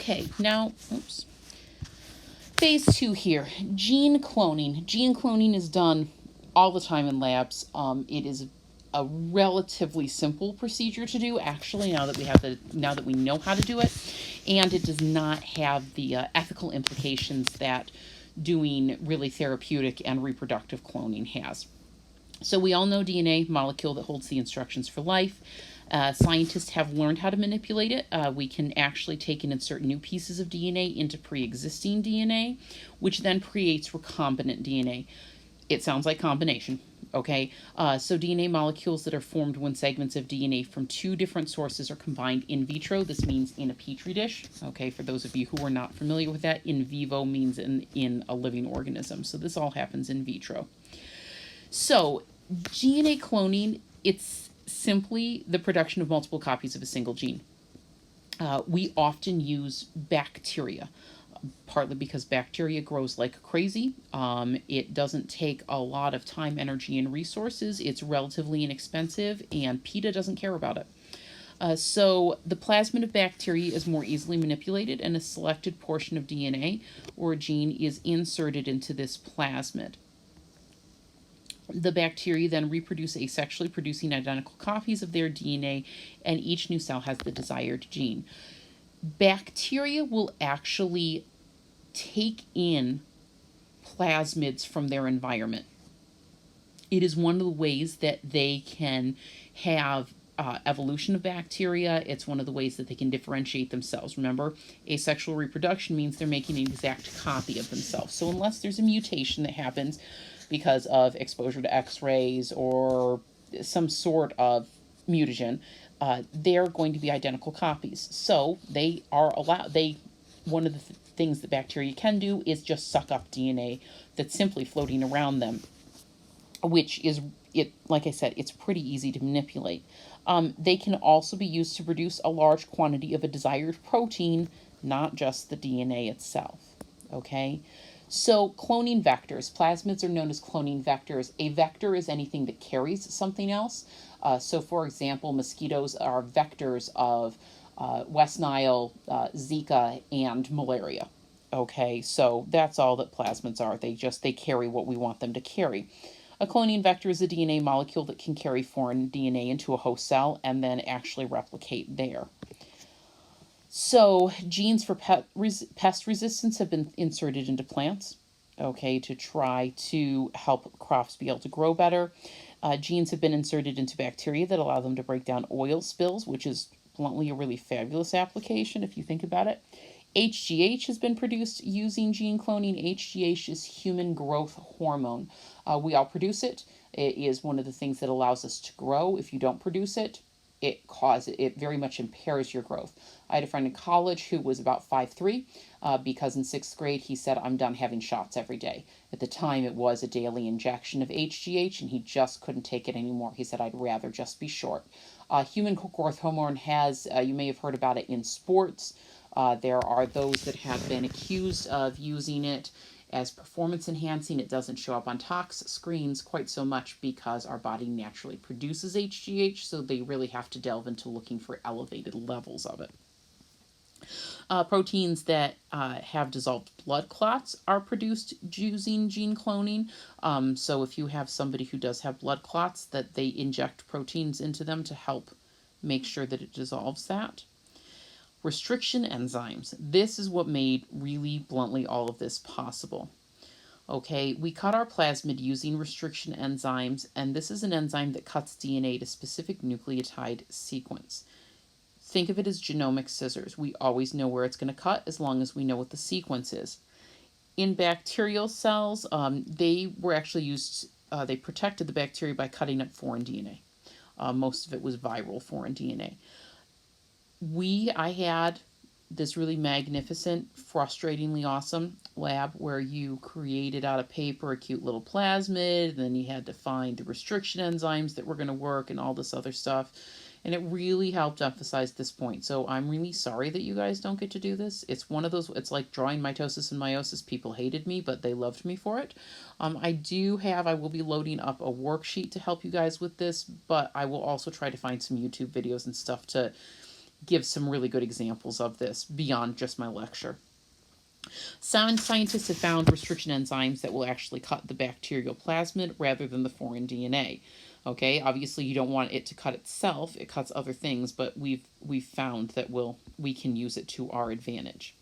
Okay, now, oops. Phase 2 here, gene cloning. Gene cloning is done all the time in labs. It is a relatively simple procedure to do, actually, now that we know how to do it, and it does not have the ethical implications that doing really therapeutic and reproductive cloning has. So we all know DNA, molecule that holds the instructions for life. Scientists have learned how to manipulate it. We can actually take and insert new pieces of DNA into pre-existing DNA, which then creates recombinant DNA. It sounds like combination, okay? So DNA molecules that are formed when segments of DNA from two different sources are combined in vitro. This means in a petri dish, okay? For those of you who are not familiar with that, in vivo means in a living organism. So this all happens in vitro. So, DNA cloning, it's simply the production of multiple copies of a single gene. We often use bacteria, partly because bacteria grows like crazy. It doesn't take a lot of time, energy, and resources. It's relatively inexpensive, and PETA doesn't care about it. So the plasmid of bacteria is more easily manipulated, and a selected portion of DNA or a gene is inserted into this plasmid. The bacteria then reproduce asexually, producing identical copies of their DNA, and each new cell has the desired gene. Bacteria will actually take in plasmids from their environment. It is one of the ways that they can have evolution of bacteria. It's one of the ways that they can differentiate themselves. Remember, asexual reproduction means they're making an exact copy of themselves. So unless there's a mutation that happens because of exposure to X-rays or some sort of mutagen, they're going to be identical copies. So they are allowed. One of the things that bacteria can do is just suck up DNA that's simply floating around them, which is like I said, it's pretty easy to manipulate. They can also be used to produce a large quantity of a desired protein, not just the DNA itself. Okay. So cloning vectors. Plasmids are known as cloning vectors. A vector is anything that carries something else. So for example, mosquitoes are vectors of West Nile, Zika, and malaria. Okay, so that's all that plasmids are. They carry what we want them to carry. A cloning vector is a DNA molecule that can carry foreign DNA into a host cell and then actually replicate there. So genes for pest resistance have been inserted into plants, okay, to try to help crops be able to grow better. Genes have been inserted into bacteria that allow them to break down oil spills, which is bluntly a really fabulous application if you think about it. HGH has been produced using gene cloning. HGH is human growth hormone. We all produce it. It is one of the things that allows us to grow. If you don't produce it, it very much impairs your growth. I had a friend in college who was about 5'3", because in 6th grade he said, I'm done having shots every day. At the time it was a daily injection of HGH and he just couldn't take it anymore. He said, I'd rather just be short. Human growth hormone has, you may have heard about it in sports. There are those that have been accused of using it as performance enhancing. It doesn't show up on tox screens quite so much because our body naturally produces HGH, so they really have to delve into looking for elevated levels of it. Proteins that have dissolved blood clots are produced using gene cloning. So if you have somebody who does have blood clots, that they inject proteins into them to help make sure that it dissolves that. Restriction enzymes. This is what made, really bluntly, all of this possible. Okay, we cut our plasmid using restriction enzymes, and this is an enzyme that cuts DNA to specific nucleotide sequence. Think of it as genomic scissors. We always know where it's going to cut as long as we know what the sequence is. In bacterial cells, they were actually used, they protected the bacteria by cutting up foreign DNA. Most of it was viral foreign DNA. I had this really magnificent, frustratingly awesome lab where you created out of paper a cute little plasmid, and then you had to find the restriction enzymes that were going to work and all this other stuff. And it really helped emphasize this point. So I'm really sorry that you guys don't get to do this. It's one of those, it's like drawing mitosis and meiosis. People hated me, but they loved me for it. I will be loading up a worksheet to help you guys with this, but I will also try to find some YouTube videos and stuff to give some really good examples of this beyond just my lecture. Some scientists have found restriction enzymes that will actually cut the bacterial plasmid rather than the foreign DNA. Okay, obviously you don't want it to cut itself; it cuts other things, but we've found that we can use it to our advantage.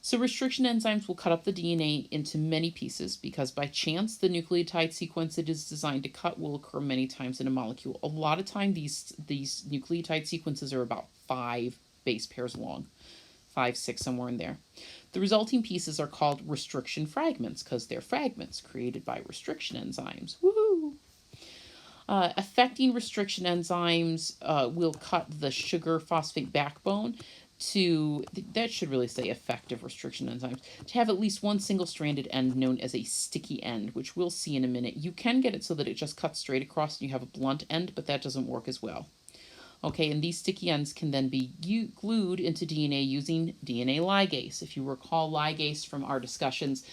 So restriction enzymes will cut up the DNA into many pieces because by chance the nucleotide sequence it is designed to cut will occur many times in a molecule. A lot of time these nucleotide sequences are about 5 base pairs long. 5, 6, somewhere in there. The resulting pieces are called restriction fragments because they're fragments created by restriction enzymes. Woohoo! Affecting restriction enzymes will cut the sugar phosphate backbone to, that should really say effective restriction enzymes, to have at least one single-stranded end known as a sticky end, which we'll see in a minute. You can get it so that it just cuts straight across and you have a blunt end, but that doesn't work as well. Okay, and these sticky ends can then be glued into DNA using DNA ligase. If you recall ligase from our discussions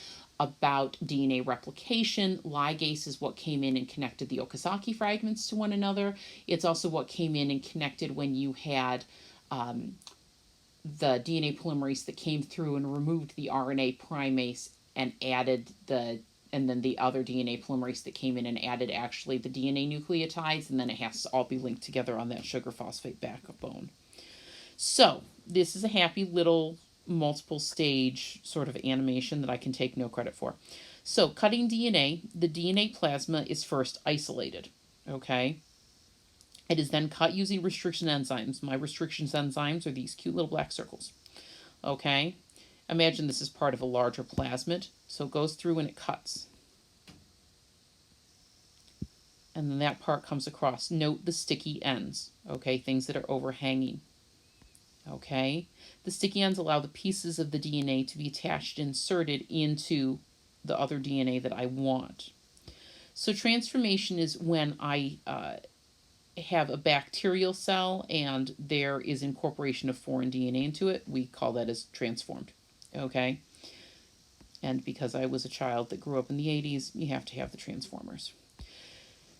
about DNA replication, ligase is what came in and connected the Okazaki fragments to one another. It's also what came in and connected when you had the DNA polymerase that came through and removed the RNA primase and added and then the other DNA polymerase that came in and added actually the DNA nucleotides, and then it has to all be linked together on that sugar phosphate backbone. So this is a happy little multiple stage sort of animation that I can take no credit for. So cutting DNA, the DNA plasma is first isolated, okay? It is then cut using restriction enzymes. My restriction enzymes are these cute little black circles, okay? Imagine this is part of a larger plasmid, so it goes through and it cuts. And then that part comes across. Note the sticky ends, okay? Things that are overhanging, okay? The sticky ends allow the pieces of the DNA to be attached and inserted into the other DNA that I want. So transformation is when I have a bacterial cell and there is incorporation of foreign DNA into it. We call that as transformed, okay? And because I was a child that grew up in the 80s, you have to have the transformers.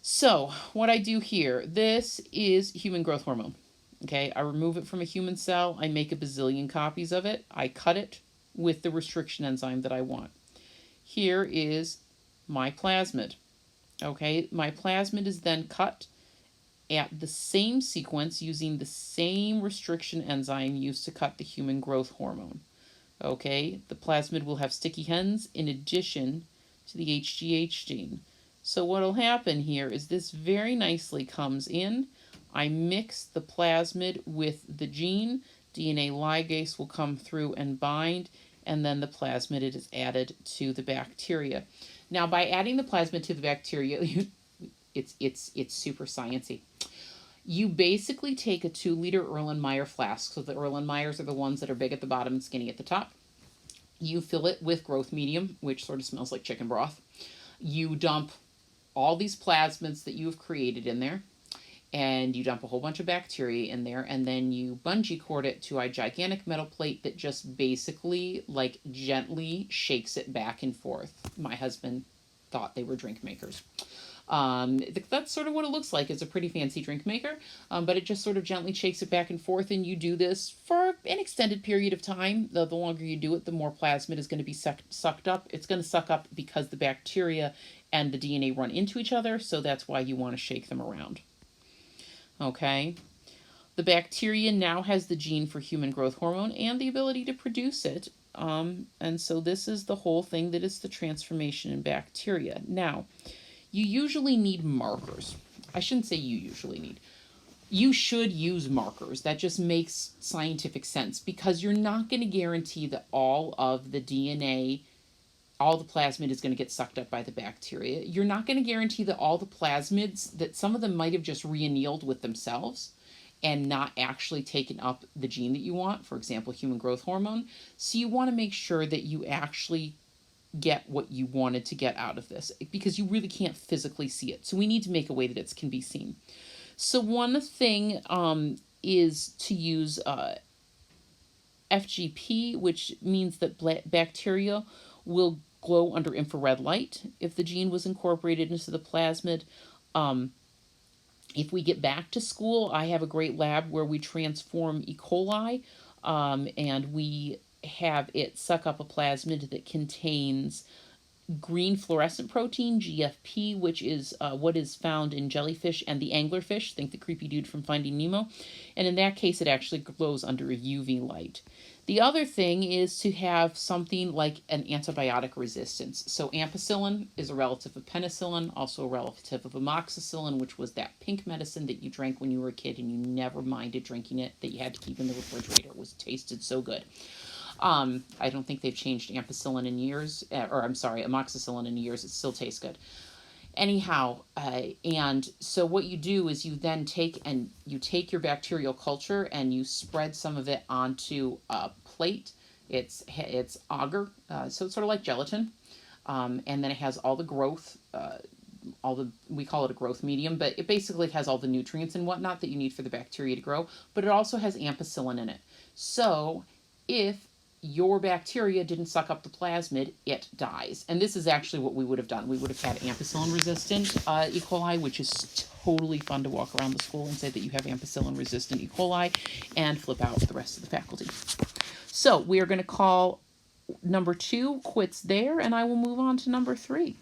So what I do here, this is human growth hormone. Okay, I remove it from a human cell. I make a bazillion copies of it. I cut it with the restriction enzyme that I want. Here is my plasmid. Okay, my plasmid is then cut at the same sequence using the same restriction enzyme used to cut the human growth hormone. Okay, the plasmid will have sticky ends in addition to the HGH gene. So what will happen here is this very nicely comes in. I mix the plasmid with the gene. DNA ligase will come through and bind, and then the plasmid is added to the bacteria. Now, by adding the plasmid to the bacteria, it's super sciencey. You basically take a 2-liter Erlenmeyer flask. So the Erlenmeyers are the ones that are big at the bottom and skinny at the top. You fill it with growth medium, which sort of smells like chicken broth. You dump all these plasmids that you have created in there, and you dump a whole bunch of bacteria in there, and then you bungee cord it to a gigantic metal plate that just basically, like, gently shakes it back and forth. My husband thought they were drink makers. That's sort of what it looks like. It's a pretty fancy drink maker, but it just sort of gently shakes it back and forth, and you do this for an extended period of time. The longer you do it, the more plasmid is going to be sucked up. It's going to suck up because the bacteria and the DNA run into each other, so that's why you want to shake them around. Okay? The bacteria now has the gene for human growth hormone and the ability to produce it. And so this is the whole thing that is the transformation in bacteria. Now, you usually need markers. I shouldn't say you usually need. You should use markers. That just makes scientific sense because you're not going to guarantee that all of the DNA, all the plasmid is going to get sucked up by the bacteria. You're not going to guarantee that all the plasmids, that some of them might have just reannealed with themselves and not actually taken up the gene that you want, for example, human growth hormone. So you want to make sure that you actually get what you wanted to get out of this because you really can't physically see it. So we need to make a way that it can be seen. So one thing is to use FGP, which means that bacteria will glow under infrared light if the gene was incorporated into the plasmid. If we get back to school, I have a great lab where we transform E. coli, and we have it suck up a plasmid that contains green fluorescent protein, GFP, which is what is found in jellyfish and the anglerfish. Think the creepy dude from Finding Nemo. And in that case, it actually glows under a UV light. The other thing is to have something like an antibiotic resistance. So ampicillin is a relative of penicillin, also a relative of amoxicillin, which was that pink medicine that you drank when you were a kid and you never minded drinking it, that you had to keep in the refrigerator. It was tasted so good. I don't think they've changed ampicillin in years, or I'm sorry, amoxicillin in years. It still tastes good. Anyhow, and so what you do is you then take your bacterial culture and you spread some of it onto a plate. It's agar, so it's sort of like gelatin, and then it has all the growth. We call it a growth medium, but it basically has all the nutrients and whatnot that you need for the bacteria to grow, but it also has ampicillin in it. So if your bacteria didn't suck up the plasmid, it dies. And this is actually what we would have done. We would have had ampicillin resistant E. coli, which is totally fun to walk around the school and say that you have ampicillin resistant E. coli and flip out the rest of the faculty. So we are going to call number 2 quits there, and I will move on to number 3.